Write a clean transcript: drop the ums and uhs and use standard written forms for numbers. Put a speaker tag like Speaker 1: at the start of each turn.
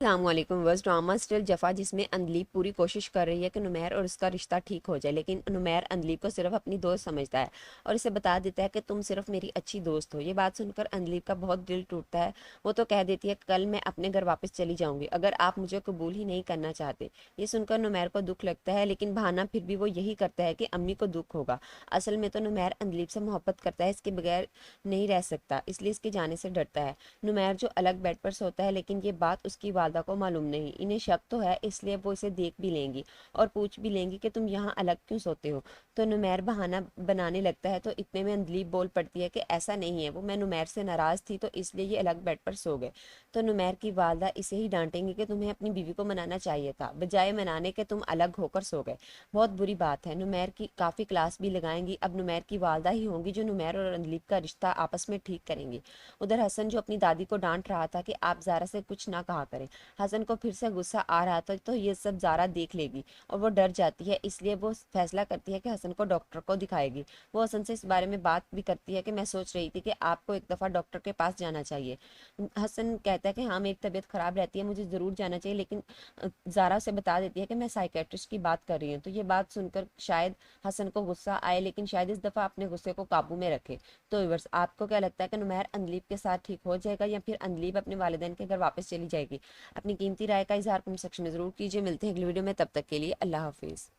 Speaker 1: अस्सलामुअलैकुम। बस drama still जफ़ा, जिसमें अंदलीब पूरी कोशिश कर रही है कि नुमैर और उसका रिश्ता ठीक हो जाए, लेकिन नुमैर अंदलीब को सिर्फ अपनी दोस्त समझता है और इसे बता देता है कि तुम सिर्फ मेरी अच्छी दोस्त हो। ये बात सुनकर अंदलीब का बहुत दिल टूटता है। वो तो कह देती है कल मैं अपने घर वापस चली जाऊंगी अगर आप मुझे कबूल ही नहीं करना चाहते। ये सुनकर नुमैर को दुख लगता है, लेकिन बहाना फिर भी वो यही करता है कि अम्मी को दुख होगा। असल में तो नुमैर अंदलीब से मोहब्बत करता है, इसके बगैर नहीं रह सकता, इसलिए इसके जाने से डरता है। नुमैर जो अलग बेड पर सोता है, लेकिन ये बात उसकी वालदा को मालूम नहीं। इन्हें शक तो है, इसलिए वो इसे देख भी लेंगी और पूछ भी लेंगी कि तुम यहाँ अलग क्यों सोते हो। तो नुमैर बहाना बनाने लगता है, तो इतने में अंदलीब बोल पड़ती है कि ऐसा नहीं है, वो मैं नुमैर से नाराज थी तो इसलिए ये अलग बेड पर सो गए। तो नुमैर की वालदा इसे ही डांटेंगी कि तुम्हें अपनी बीवी को मनाना चाहिए था, बजाय मनाने के तुम अलग होकर सो गए। बहुत बुरी बात है। नुमैर की काफ़ी क्लास भी लगाएंगी। अब नुमैर की वालदा ही होंगी जो नुमैर और अंदलीब का रिश्ता आपस में ठीक करेंगी। उधर हसन, जो अपनी दादी को डांट रहा था कि आप ज़ारा से कुछ ना कहा करें, हसन को फिर से गुस्सा आ रहा था, तो ये सब ज़ारा देख लेगी और वो डर जाती है, इसलिए वो फैसला करती है कि हसन को डॉक्टर को दिखाएगी। वो हसन से इस बारे में बात भी करती है कि मैं सोच रही थी कि आपको एक दफ़ा डॉक्टर के पास जाना चाहिए। हसन कहता है कि हाँ, मेरी तबीयत ख़राब रहती है, मुझे ज़रूर जाना चाहिए, लेकिन ज़ारा से बता देती है कि मैं साइकेट्रिस्ट की बात कर रही हूँ। तो ये बात सुनकर शायद हसन को गुस्सा आए, लेकिन शायद इस दफ़ा अपने गुस्से को काबू में रखे। तो व्यूअर्स, आपको क्या लगता है कि नुमैर अंदलीब के साथ ठीक हो जाएगा या फिर अंदलीब अपने वालिदैन के घर वापस चली जाएगी? अपनी कीमती राय का इजहार कमेंट सेक्शन में ज़रूर कीजिए। मिलते हैं अगली वीडियो में, तब तक के लिए अल्लाह हाफिज़।